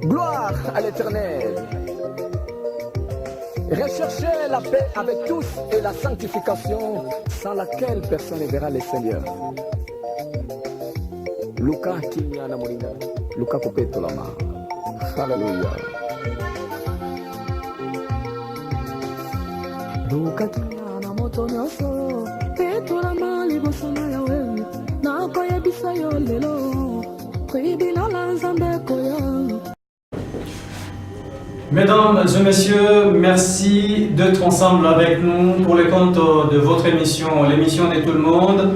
Gloire à l'Éternel. Recherchez la paix avec tous et la sanctification sans laquelle personne ne verra le Seigneur. Luka Kinya Namoringa, Luka Kopeto Lama. Alléluia. Luka Kinya Namoto Nyoso, Peto Lama Libosana Yawe, Nakoye Bisayo Lelo, Tribina Lanzambe Koya. Mesdames et messieurs, merci d'être ensemble avec nous pour le compte de votre émission, l'émission de tout le monde.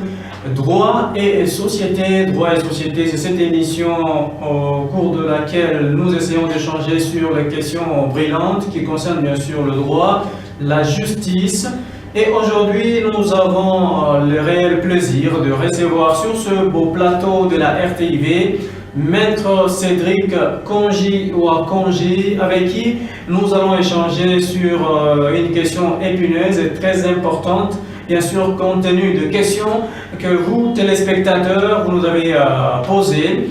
Droit et société, c'est cette émission au cours de laquelle nous essayons d'échanger sur les questions brillantes qui concernent bien sûr le droit, la justice. Et aujourd'hui, nous avons le réel plaisir de recevoir sur ce beau plateau de la RTIV Maître Cédric Konji ou Konji, avec qui nous allons échanger sur une question épineuse et très importante, bien sûr compte tenu de questions que vous, téléspectateurs, vous nous avez posées.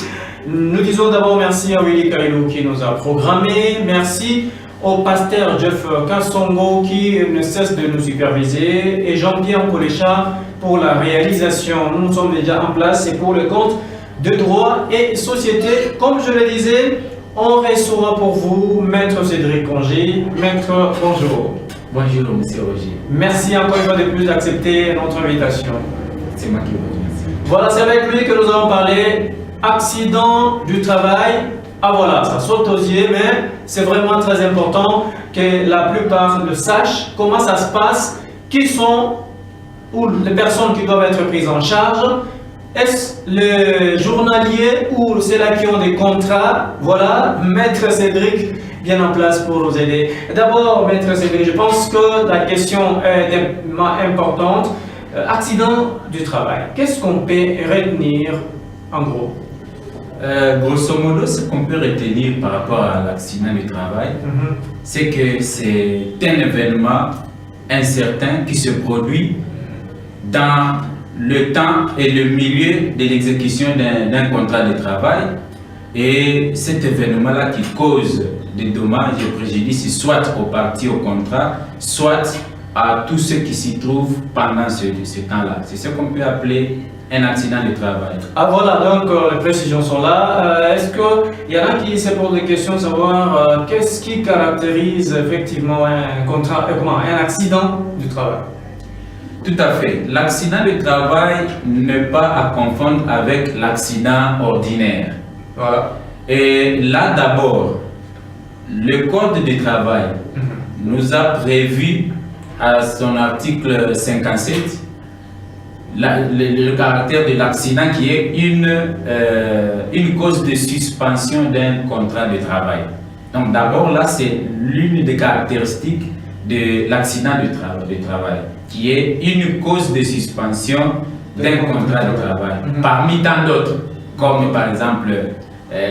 Nous disons d'abord merci à Willy Kailou qui nous a programmé, merci au pasteur Jeff Kassongo qui ne cesse de nous superviser et Jean-Pierre Kolécha pour la réalisation. Nous sommes déjà en place et pour le compte de droit et société. Comme je le disais, on reçoit pour vous Maître Cédric Konji. Maître, bonjour. Bonjour, Monsieur Roger. Merci encore une fois de plus d'accepter notre invitation. C'est moi qui vous remercie. Voilà, c'est avec lui que nous allons parler accident du travail. Ah voilà, ça saute aux yeux, mais c'est vraiment très important que la plupart le sachent comment ça se passe, qui sont ou les personnes qui doivent être prises en charge. Est-ce les journaliers ou ceux-là qui ont des contrats? Voilà, Maître Cédric bien en place pour nous aider. D'abord, Maître Cédric, je pense que la question est importante. Accident du travail, qu'est-ce qu'on peut retenir en gros? Grosso modo, ce qu'on peut retenir par rapport à l'accident du travail, c'est que c'est un événement incertain qui se produit dans le temps et le milieu de l'exécution d'un contrat de travail, et cet événement-là qui cause des dommages et préjudices soit aux parties au contrat, soit à tous ceux qui s'y trouvent pendant ce temps-là. C'est ce qu'on peut appeler un accident de travail. Ah voilà, donc les précisions sont là. Est-ce qu'il y en a qui se posent des questions de savoir qu'est-ce qui caractérise effectivement un accident du travail? Tout à fait. L'accident de travail n'est pas à confondre avec l'accident ordinaire. Voilà. Et là d'abord, le Code du travail nous a prévu à son article 57 le caractère de l'accident qui est une cause de suspension d'un contrat de travail. Donc d'abord là, c'est l'une des caractéristiques de l'accident de travail, qui est une cause de suspension d'un contrat de travail, parmi tant d'autres, comme par exemple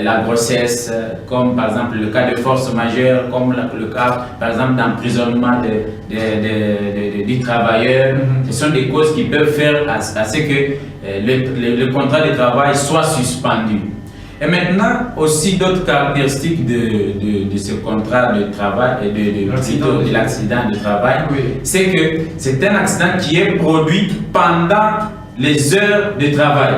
la grossesse, comme par exemple le cas de force majeure, comme le cas par exemple d'emprisonnement du travailleur. Ce sont des causes qui peuvent faire à ce que le contrat de travail soit suspendu. Et maintenant, aussi d'autres caractéristiques de ce contrat de travail et de l'accident de travail, c'est que c'est un accident qui est produit pendant les heures de travail.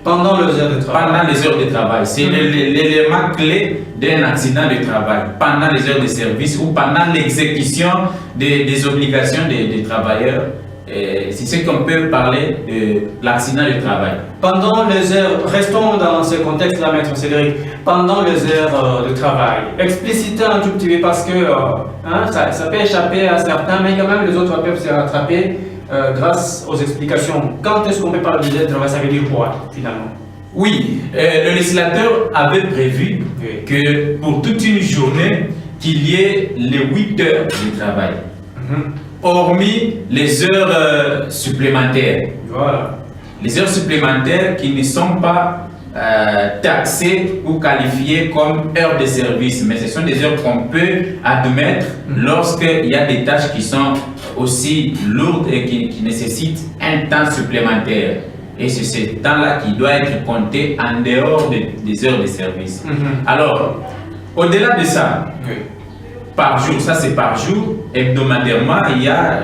Pendant les heures de travail. Pendant les heures de travail. C'est l'élément clé d'un accident de travail. Pendant les heures de service ou pendant l'exécution des obligations des travailleurs. C'est ce qu'on peut parler de l'accident de travail. Pendant les heures, restons dans ce contexte-là, Maître Cédric, pendant les heures de travail, explicitez un tout petit peu parce que ça peut échapper à certains, mais quand même les autres peuvent se rattraper grâce aux explications. Quand est-ce qu'on peut parler des heures de travail? Ça veut dire quoi finalement? Oui, le législateur avait prévu que pour toute une journée, qu'il y ait les 8 heures de travail. Hormis les heures supplémentaires. Voilà. Les heures supplémentaires qui ne sont pas taxées ou qualifiées comme heures de service, mais ce sont des heures qu'on peut admettre lorsqu'il y a des tâches qui sont aussi lourdes et qui nécessitent un temps supplémentaire. et c'est ce temps-là qui doit être compté en dehors des heures de service. Alors, au-delà de ça, par jour, ça c'est par jour, hebdomadairement, il y a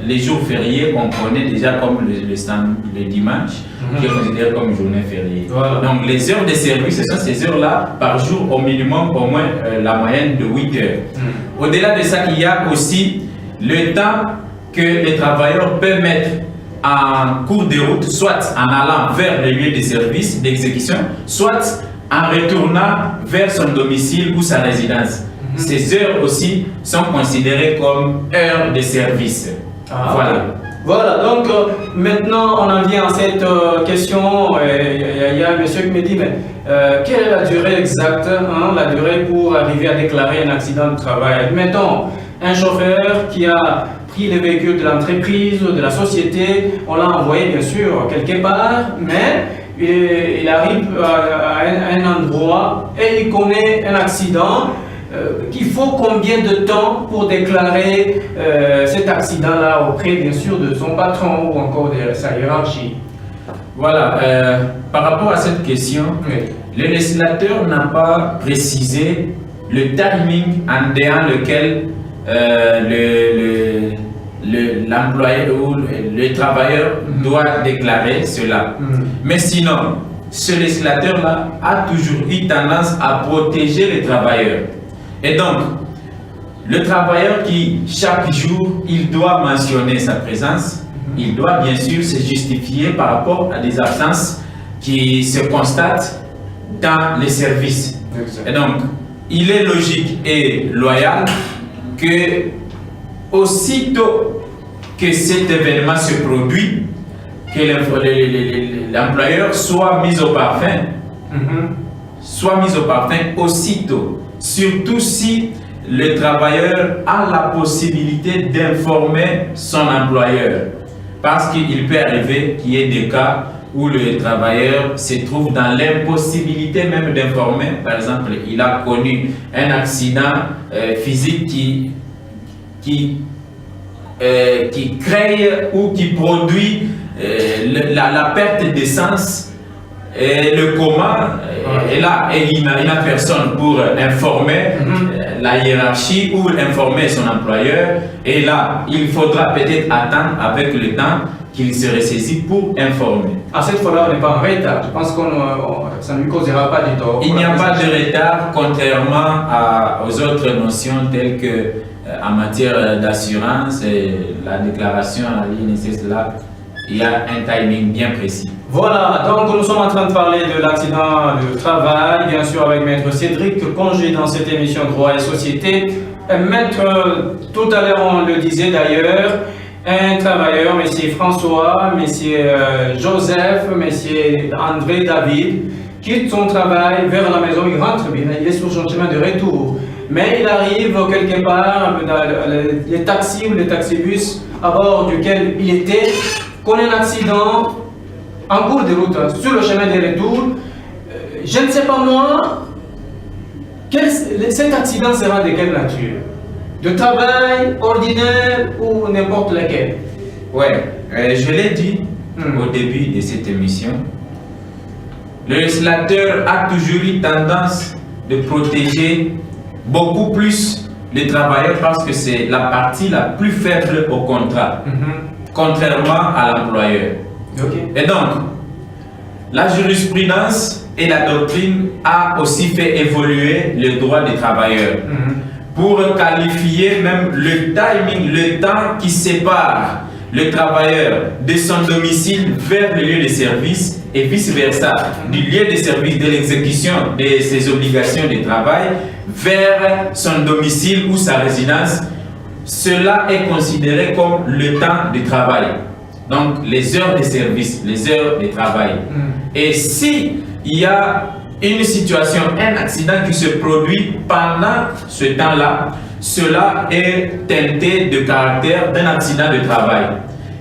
les jours fériés qu'on connaît déjà comme le dimanche, qui est considéré comme journée fériée. Voilà. Donc les heures de service, ce sont ces heures-là par jour, au minimum, au moins la moyenne de 8 heures. Au-delà de ça, il y a aussi le temps que les travailleurs peuvent mettre en cours de route, soit en allant vers le lieu de service d'exécution, soit en retournant vers son domicile ou sa résidence. Ces heures aussi sont considérées comme heures de service. Voilà. Voilà, donc maintenant on en vient à cette question. Il y a un monsieur qui me dit, mais quelle est la durée exacte, la durée pour arriver à déclarer un accident de travail? Mettons, un chauffeur qui a pris les véhicules de l'entreprise, de la société, on l'a envoyé bien sûr quelque part, mais il arrive à un endroit et il connaît un accident. Qu'il faut combien de temps pour déclarer cet accident-là auprès, bien sûr, de son patron ou encore de sa hiérarchie? Voilà, par rapport à cette question, le législateur n'a pas précisé le timing en déant lequel l'employé ou le travailleur doit déclarer cela. Mais sinon, ce législateur-là a toujours eu tendance à protéger les travailleurs. Et donc, le travailleur qui, chaque jour, il doit mentionner sa présence, il doit bien sûr se justifier par rapport à des absences qui se constatent dans les services. Et donc, il est logique et loyal que, aussitôt que cet événement se produit, que l'employeur soit mis au parfum, aussitôt. Surtout si le travailleur a la possibilité d'informer son employeur. Parce qu'il peut arriver qu'il y ait des cas où le travailleur se trouve dans l'impossibilité même d'informer. Par exemple, il a connu un accident physique qui crée ou qui produit la perte d'essence. Et le coma, et là, il n'a personne pour informer la hiérarchie ou informer son employeur. Et là, il faudra peut-être attendre avec le temps qu'il se ressaisisse pour informer. À cette fois-là, on n'est pas en retard. Je pense que ça ne lui causera pas du tort. Il n'y a pas de retard, contrairement aux autres notions telles que en matière d'assurance, la déclaration à l'INSS, là, il y a un timing bien précis. Voilà, donc nous sommes en train de parler de l'accident de travail, bien sûr avec Maître Cédric Congé dans cette émission Droit et Société. Maître, tout à l'heure on le disait d'ailleurs, un travailleur, Monsieur François, Monsieur Joseph, Monsieur André David, quitte son travail vers la maison, il rentre bien, il est sur son chemin de retour. Mais il arrive quelque part, dans les taxis ou les taxibus à bord duquel il était, connaît un accident en cours de route, sur le chemin de retour. Je ne sais pas moi, cet accident sera de quelle nature? De travail, ordinaire ou n'importe lequel? Ouais, je l'ai dit au début de cette émission, le législateur a toujours eu tendance de protéger beaucoup plus les travailleurs parce que c'est la partie la plus faible au contrat, contrairement à l'employeur. Et donc, la jurisprudence et la doctrine a aussi fait évoluer le droit des travailleurs pour qualifier même le timing, le temps qui sépare le travailleur de son domicile vers le lieu de service et vice-versa, du lieu de service, de l'exécution de ses obligations de travail vers son domicile ou sa résidence. Cela est considéré comme le temps de travail. Donc, les heures de service, les heures de travail. Et si il y a une situation, un accident qui se produit pendant ce temps-là, cela est teinté de caractère d'un accident de travail.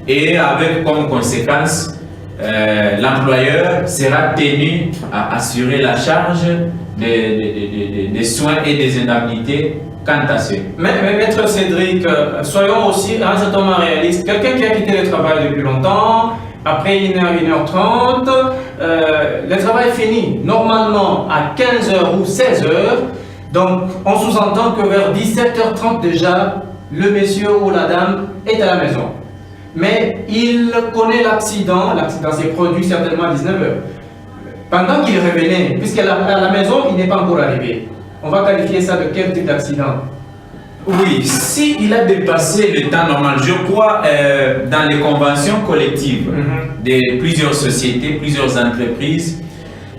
Et avec comme conséquence, l'employeur sera tenu à assurer la charge des soins et des indemnités quant à ce. Mais Maître Cédric, soyons aussi un certain réaliste. Quelqu'un qui a quitté le travail depuis longtemps, Après 1h, 1h30, le travail finit normalement à 15h ou 16h. Donc, on sous-entend que vers 17h30 déjà, le monsieur ou la dame est à la maison. Mais il connaît l'accident s'est produit certainement à 19h. Pendant qu'il revenait, puisqu'à la maison, il n'est pas encore arrivé. On va qualifier ça de quel type d'accident? Oui, s'il a dépassé le temps normal, je crois dans les conventions collectives de plusieurs sociétés, plusieurs entreprises,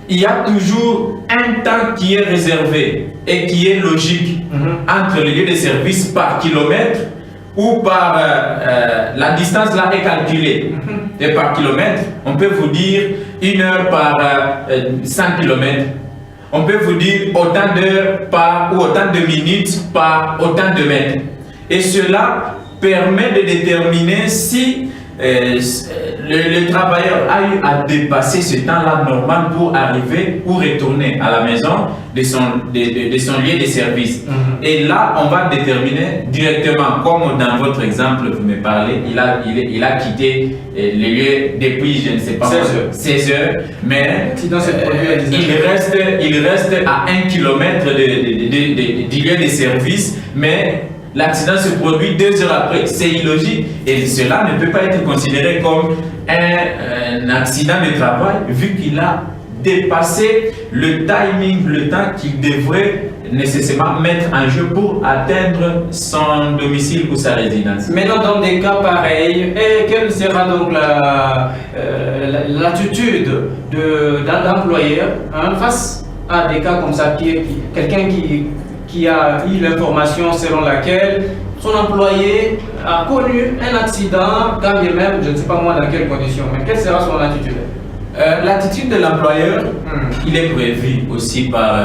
il y a toujours un temps qui est réservé et qui est logique entre les lieux de service par kilomètre ou par la distance là est calculée. Et par kilomètre, on peut vous dire 1 heure par 100 km. On peut vous dire autant d'heures par ou autant de minutes par autant de mètres. Et cela permet de déterminer si le travailleur a eu à dépasser ce temps-là normal pour arriver ou retourner à la maison de son lieu de service. Et là, on va déterminer directement, comme dans votre exemple, vous me parlez, il a quitté le lieu depuis, je ne sais pas, 16 heures, mais il reste à 1 km du lieu de service, mais l'accident se produit 2 heures après. C'est illogique et cela ne peut pas être considéré comme un accident de travail vu qu'il a dépassé le timing, le temps qu'il devrait nécessairement mettre en jeu pour atteindre son domicile ou sa résidence. Maintenant, dans des cas pareils, quelle sera donc l'attitude d'un employeur face à des cas comme ça, quelqu'un qui a eu l'information selon laquelle son employé a connu un accident, quand bien même, je ne sais pas moi dans quelles conditions, mais quelle sera son attitude? L'attitude de l'employeur, il est prévu aussi par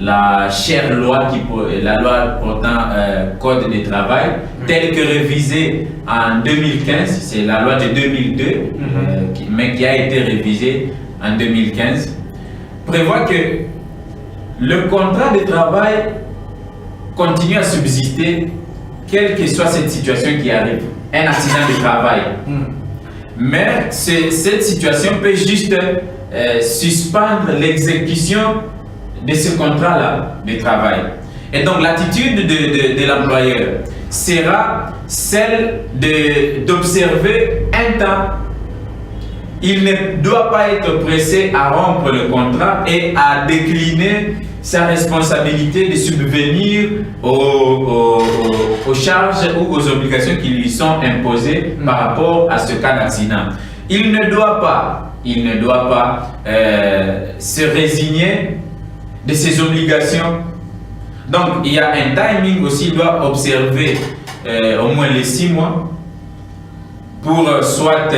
la chère loi, la loi portant code de travail, telle que révisée en 2015, c'est la loi de 2002, mais qui a été révisée en 2015, prévoit que le contrat de travail continue à subsister, quelle que soit cette situation qui arrive, un accident de travail. Mais cette situation peut juste suspendre l'exécution de ce contrat-là de travail. Et donc l'attitude de l'employeur sera celle d'observer un temps. Il ne doit pas être pressé à rompre le contrat et à décliner sa responsabilité de subvenir aux charges ou aux obligations qui lui sont imposées par rapport à ce cas d'accident. Il ne doit pas se résigner de ses obligations. Donc il y a un timing aussi, il doit observer au moins les 6 mois pour soit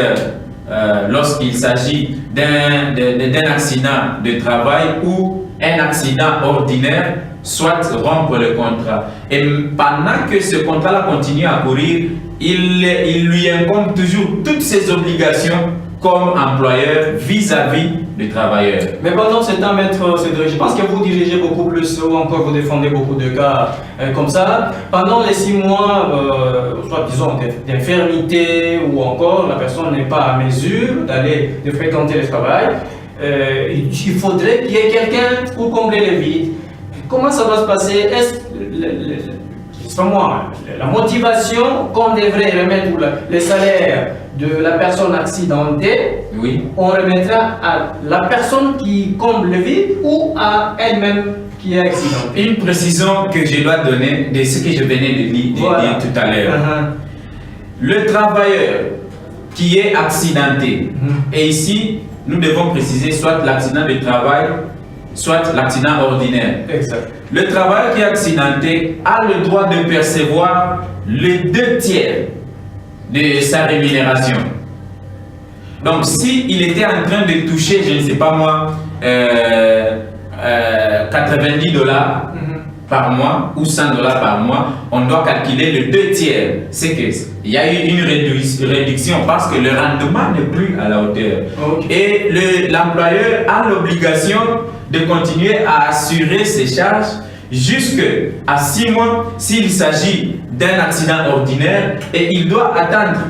lorsqu'il s'agit d'un accident de travail ou un accident ordinaire, soit rompre le contrat. Et pendant que ce contrat-là continue à courir, il lui incombe toujours toutes ses obligations comme employeur vis-à-vis du travailleur. Mais pendant ce temps, Maître Cédric, je pense que vous dirigez beaucoup plus ou encore vous défendez beaucoup de cas comme ça. Pendant les 6 mois, soit disons d'infirmité ou encore la personne n'est pas à mesure de fréquenter le travail, il faudrait qu'il y ait quelqu'un pour combler les vides. Comment ça va se passer? Est-ce la motivation qu'on devrait remettre le salaire de la personne accidentée, oui, on remettra à la personne qui comble le vide ou à elle-même qui est accidentée? Une précision que je dois donner de ce que je venais de dire tout à l'heure. Le travailleur qui est accidenté, et ici nous devons préciser soit l'accident de travail, soit l'accident ordinaire. Exact. Le travailleur qui est accidenté a le droit de percevoir les 2/3 de sa rémunération. Donc, s'il était en train de toucher, je ne sais pas moi, 90 $ par mois ou 100 $ par mois, on doit calculer le 2/3. C'est qu'il y a eu une réduction parce que le rendement n'est plus à la hauteur. Et l'employeur a l'obligation de continuer à assurer ses charges jusqu'à 6 mois s'il s'agit d'un accident ordinaire, et il doit attendre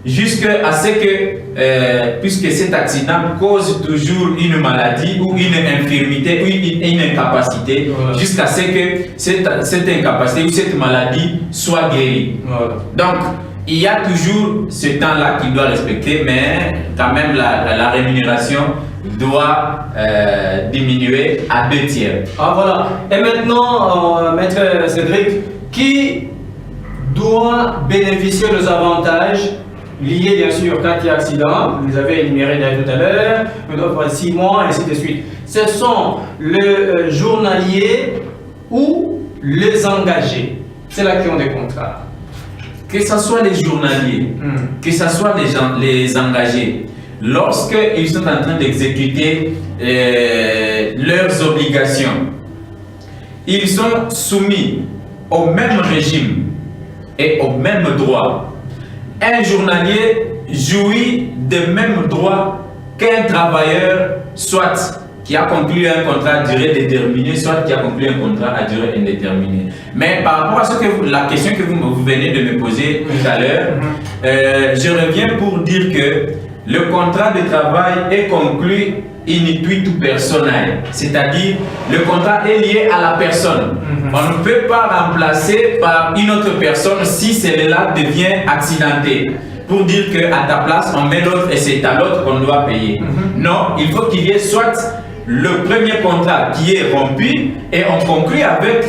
jusqu'à ce que, puisque cet accident cause toujours une maladie ou une infirmité ou une incapacité, voilà, jusqu'à ce que cette incapacité ou cette maladie soit guérie. voilà. Donc, il y a toujours ce temps-là qu'il doit respecter, mais quand même la rémunération doit diminuer à 2/3. Ah voilà. Et maintenant, Maître Cédric, qui doit bénéficier des avantages liés bien sûr quand il y a accident, vous les avez énumérés tout à l'heure, il doit avoir 6 mois et ainsi de suite. Ce sont les journaliers ou les engagés, c'est là qui ont des contrats. Que ce soit les journaliers, que ce soit les engagés, lorsqu'ils sont en train d'exécuter leurs obligations, ils sont soumis au même régime et aux mêmes droits. Un journalier jouit des mêmes droits qu'un travailleur, soit qui a conclu un contrat à durée déterminée, soit qui a conclu un contrat à durée indéterminée. Mais par rapport à la question que vous venez de me poser tout à l'heure, je reviens pour dire que le contrat de travail est conclu in tuitu personae, c'est-à-dire le contrat est lié à la personne. On ne peut pas remplacer par une autre personne si celle-là devient accidentée, pour dire qu'à ta place on met l'autre et c'est à l'autre qu'on doit payer. Non, il faut qu'il y ait soit le premier contrat qui est rompu et on conclut avec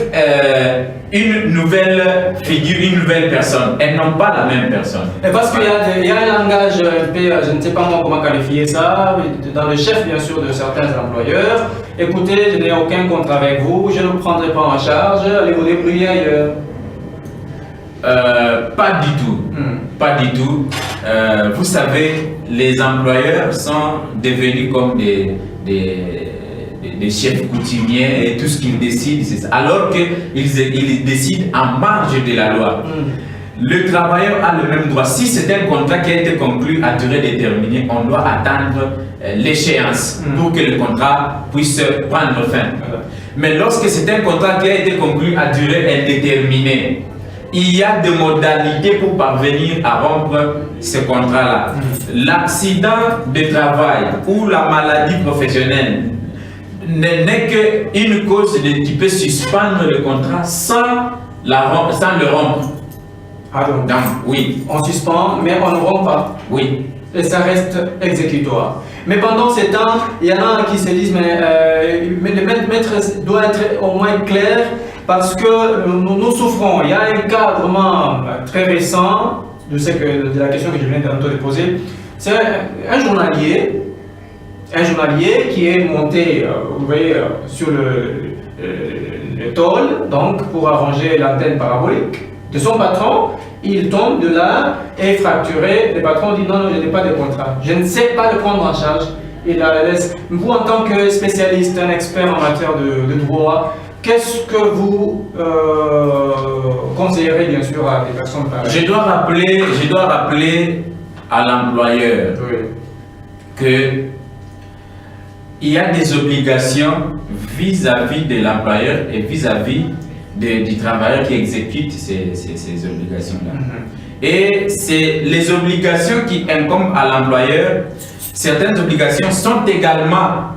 une nouvelle figure, une nouvelle personne, et non pas la même personne. Et parce qu'il y a un langage un peu, je ne sais pas moi comment qualifier ça, dans le chef bien sûr de certains employeurs. Écoutez, je n'ai aucun contrat avec vous, je ne vous prendrai pas en charge, allez vous débrouiller ailleurs. Pas du tout. Pas du tout. Vous savez, les employeurs sont devenus comme des chefs coutumiers et tout ce qu'ils décident, c'est ça. Alors qu'ils décident en marge de la loi. Le travailleur a le même droit. Si c'est un contrat qui a été conclu à durée déterminée, on doit attendre l'échéance pour que le contrat puisse prendre fin. Mais lorsque c'est un contrat qui a été conclu à durée indéterminée, il y a des modalités pour parvenir à rompre ce contrat-là. L'accident de travail ou la maladie professionnelle n'est qu'une cause qui peut suspendre le contrat sans le rompre. Ah donc, oui. On suspend, mais on ne rompt pas. Oui. Et ça reste exécutoire. Mais pendant ces temps, il y en a qui se disent, mais le maître doit être au moins clair, parce que nous souffrons. Il y a un cas vraiment très récent de la question que je viens de poser. C'est un journalier qui est monté, vous voyez, sur le tôle, donc pour arranger l'antenne parabolique de son patron. Il tombe de là et est fracturé. Le patron dit non, je n'ai pas de contrat. Je ne sais pas le prendre en charge. Il la laisse. Vous, en tant que spécialiste, un expert en matière de droit, qu'est-ce que vous conseillerez bien sûr à des personnes pareilles? Je dois rappeler à l'employeur que il y a des obligations vis-à-vis de l'employeur et vis-à-vis du travailleur qui exécute ces obligations-là. Et c'est les obligations qui incombent à l'employeur. Certaines obligations sont également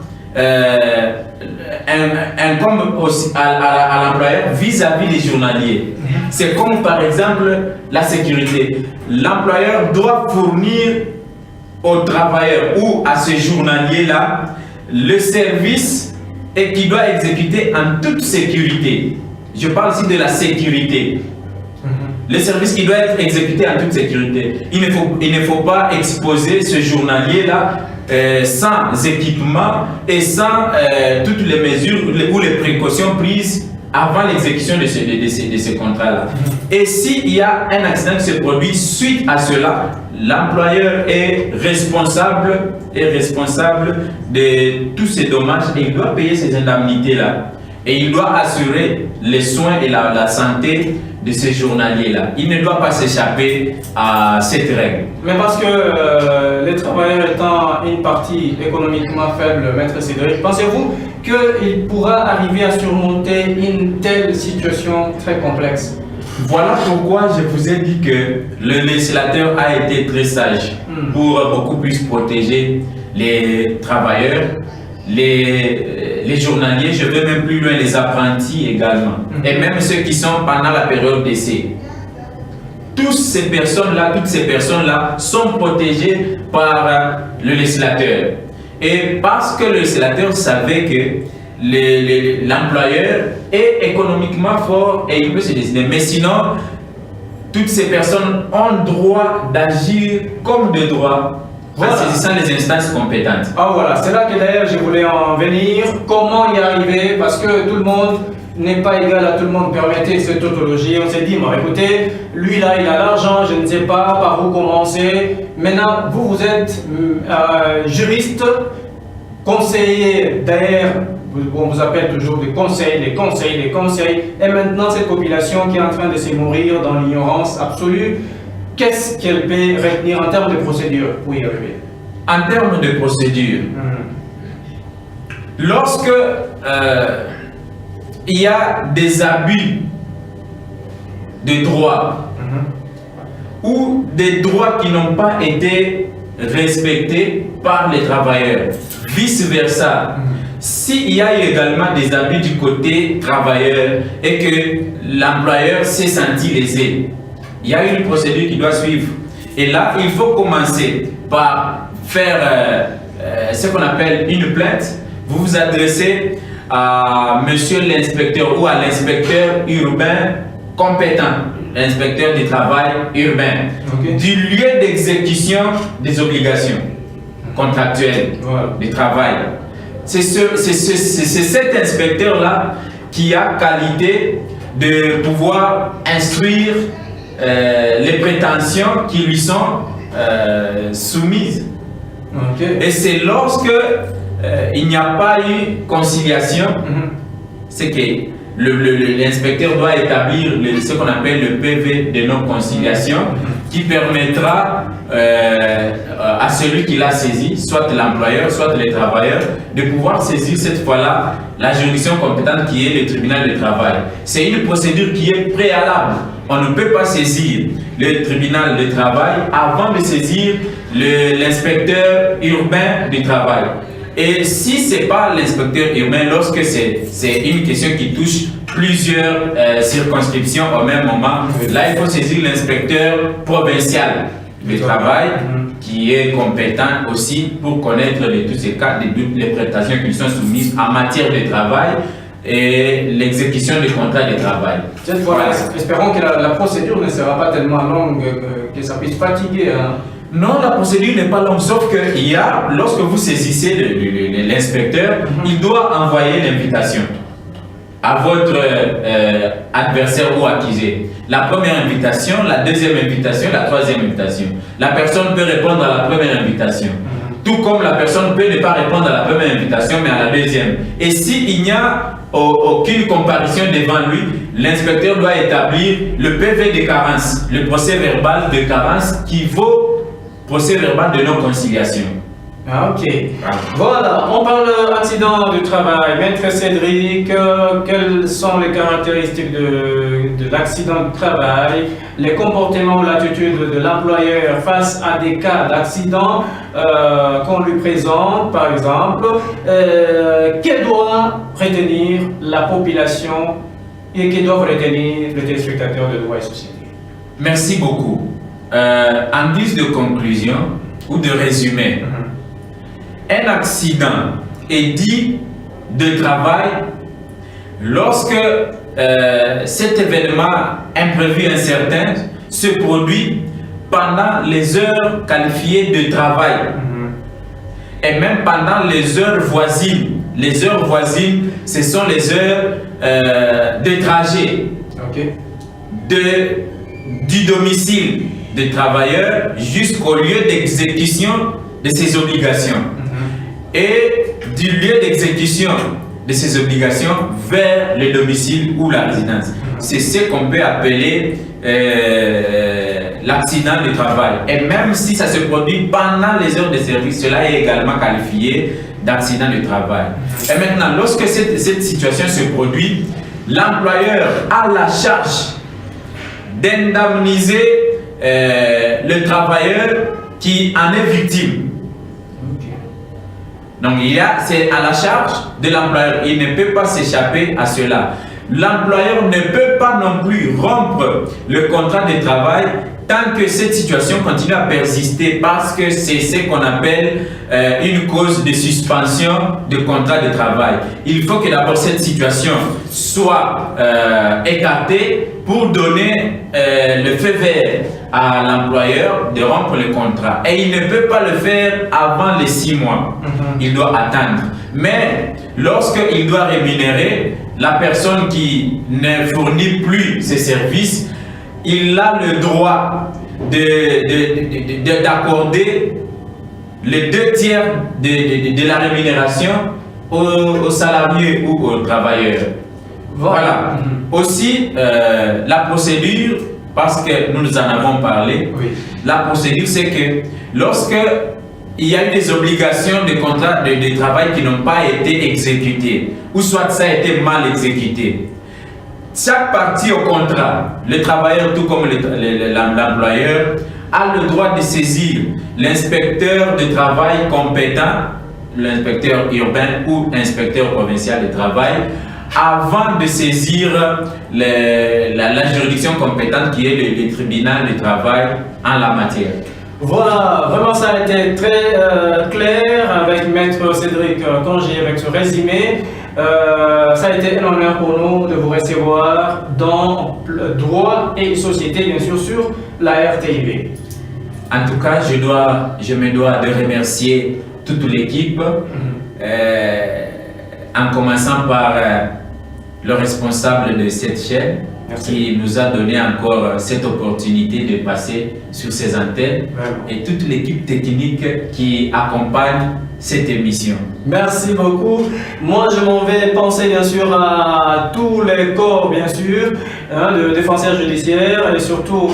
incombent aussi à l'employeur vis-à-vis des journaliers. C'est comme par exemple la sécurité. L'employeur doit fournir au travailleur ou à ce journalier-là le service et qu'il doit exécuter en toute sécurité. Je parle ici de la sécurité. Le service qui doit être exécuté en toute sécurité. Il ne faut pas exposer ce journalier-là sans équipement et sans toutes les mesures ou les précautions prises avant l'exécution de ce contrat-là. Et s'il y a un accident qui se produit suite à cela, l'employeur est responsable de tous ces dommages et il doit payer ces indemnités-là. Et il doit assurer les soins et la santé de ces journaliers-là. Il ne doit pas s'échapper à cette règle. Mais parce que les travailleurs étant une partie économiquement faible, Maître Cédric, pensez-vous qu'il pourra arriver à surmonter une telle situation très complexe? Voilà pourquoi je vous ai dit que le législateur a été très sage pour beaucoup plus protéger les travailleurs, les journaliers, je vais même plus loin, les apprentis également, et même ceux qui sont pendant la période d'essai. Toutes ces personnes-là sont protégées par le législateur. Et parce que le législateur savait que l'employeur est économiquement fort et il peut se décider. Mais sinon, toutes ces personnes ont droit d'agir comme de droit en saisissant les instances compétentes. Ah voilà, c'est là que d'ailleurs je voulais en venir. Comment y arriver? Parce que tout le monde n'est pas égal à tout le monde. Permettez cette tautologie. On s'est dit, bon, écoutez, lui là, il a l'argent, je ne sais pas par où commencer. Maintenant, vous êtes juriste, conseiller, d'ailleurs, on vous appelle toujours des conseils. Et maintenant, cette population qui est en train de se mourir dans l'ignorance absolue, qu'est-ce qu'elle peut retenir en termes de procédure pour y arriver? En termes de procédure, lorsque il y a des abus de droit ou des droits qui n'ont pas été respectés par les travailleurs, vice-versa, s'il y a également des abus du côté travailleur et que l'employeur s'est senti lésé, il y a une procédure qui doit suivre. Et là, il faut commencer par faire ce qu'on appelle une plainte. Vous vous adressez à monsieur l'inspecteur ou à l'inspecteur urbain compétent, l'inspecteur du travail urbain, du lieu d'exécution des obligations contractuelles du travail. C'est cet inspecteur-là qui a qualité de pouvoir instruire les prétentions qui lui sont soumises. Et c'est lorsque il n'y a pas eu conciliation, c'est que l'inspecteur doit établir ce qu'on appelle le PV de non-conciliation qui permettra à celui qui l'a saisi, soit l'employeur, soit les travailleurs, de pouvoir saisir cette fois-là la juridiction compétente qui est le tribunal du travail. C'est une procédure qui est préalable. On ne peut pas saisir le tribunal du travail avant de saisir l'inspecteur urbain du travail. Et si ce n'est pas l'inspecteur urbain, lorsque c'est une question qui touche plusieurs circonscriptions au même moment, là il faut saisir l'inspecteur provincial du travail qui est compétent aussi pour connaître tous ces cas, toutes les prestations qui sont soumises en matière de travail et l'exécution des contrats de travail. Cette fois-là, espérons que la procédure ne sera pas tellement longue que ça puisse fatiguer. Non, la procédure n'est pas longue, sauf que lorsque vous saisissez l'inspecteur, il doit envoyer l'invitation à votre adversaire ou accusé. La première invitation, la deuxième invitation, la troisième invitation. La personne peut répondre à la première invitation. Tout comme la personne peut ne pas répondre à la première invitation, mais à la deuxième. Et s'il n'y a aucune comparution devant lui, l'inspecteur doit établir le PV de carence, le procès verbal de carence qui vaut procès verbal de non-conciliation. Ah, ok. Voilà, on parle accident du travail. Maître Cédric, quelles sont les caractéristiques de l'accident du travail, les comportements ou l'attitude de l'employeur face à des cas d'accident qu'on lui présente, par exemple, que doit retenir la population et que doivent retenir les téléspectateurs de droit et société? Merci beaucoup. En guise de conclusion ou de résumé, un accident est dit de travail lorsque cet événement imprévu incertain se produit pendant les heures qualifiées de travail et même pendant les heures voisines. Les heures voisines, ce sont les heures de trajet du domicile des travailleurs jusqu'au lieu d'exécution de ses obligations et du lieu d'exécution de ses obligations vers le domicile ou la résidence. C'est ce qu'on peut appeler l'accident du travail. Et même si ça se produit pendant les heures de service, cela est également qualifié d'accident du travail. Et maintenant, lorsque cette situation se produit, l'employeur a la charge d'indemniser le travailleur qui en est victime. Donc c'est à la charge de l'employeur. Il ne peut pas s'échapper à cela. L'employeur ne peut pas non plus rompre le contrat de travail tant que cette situation continue à persister, parce que c'est ce qu'on appelle une cause de suspension de contrat de travail. Il faut que d'abord cette situation soit écartée pour donner le feu vert à l'employeur de rompre le contrat. Et il ne peut pas le faire avant les 6 mois. Il doit attendre. Mais lorsqu'il doit rémunérer la personne qui ne fournit plus ses services, il a le droit d'accorder les 2/3 de la rémunération aux salariés ou aux travailleurs. Voilà. Aussi, la procédure, parce que nous en avons parlé, la procédure, c'est que lorsque il y a eu des obligations de contrat de travail qui n'ont pas été exécutées, ou soit ça a été mal exécuté, chaque partie au contrat, le travailleur tout comme l'employeur, a le droit de saisir l'inspecteur de travail compétent, l'inspecteur urbain ou l'inspecteur provincial de travail, avant de saisir la juridiction compétente qui est le tribunal de travail en la matière. Voilà, vraiment ça a été très clair avec Maître Cédric Congé avec ce résumé. Ça a été un honneur pour nous de vous recevoir dans Droit et Société, bien sûr, sur la RTIB. En tout cas, je me dois de remercier toute l'équipe, en commençant par le responsable de cette chaîne. Merci. Qui nous a donné encore cette opportunité de passer sur ces antennes. Vraiment. Et toute l'équipe technique qui accompagne cette émission. Merci beaucoup. Moi, je m'en vais penser bien sûr à tous les corps, bien sûr, de défenseurs judiciaires et surtout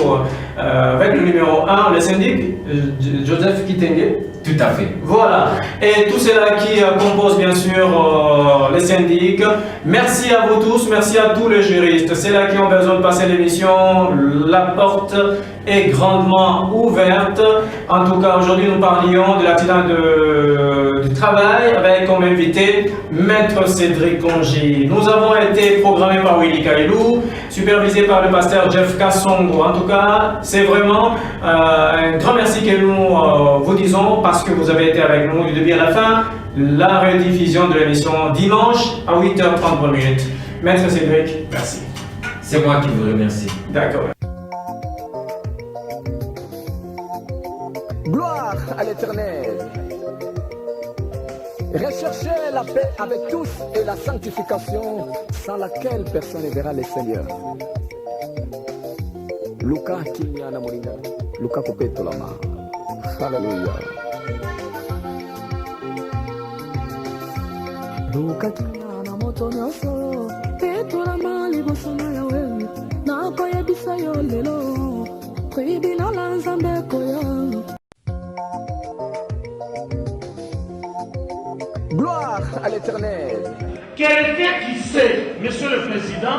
avec le numéro 1, le syndic, Joseph Kitenge. Tout à fait. Voilà. Et tous ceux-là qui composent bien sûr les syndics. Merci à vous tous, merci à tous les juristes. Ceux-là qui ont besoin de passer l'émission, la porte est grandement ouverte. En tout cas, aujourd'hui, nous parlions de l'accident du travail avec comme invité Maître Cédric Congé. Nous avons été programmés par Willy Kailou, supervisé par le pasteur Jeff Kassongo. En tout cas, c'est vraiment un grand merci que nous vous disons parce que vous avez été avec nous du début à la fin. La rediffusion de l'émission dimanche à 8h30. Maître Cédric, merci. C'est moi qui vous remercie. D'accord. Gloire à l'Éternel. Recherchez la paix avec tous et la sanctification sans laquelle personne ne verra le Seigneur. Luka Kinyana Molina, Luka Kopetolama. Alléluia. Luka Kinyana Motonyoso, Petolama Libosana Yawe, Nakoye Bisayo Lelo, Tribunal Anzambe Koya. Gloire à l'Éternel. Quelqu'un qui sait, Monsieur le Président,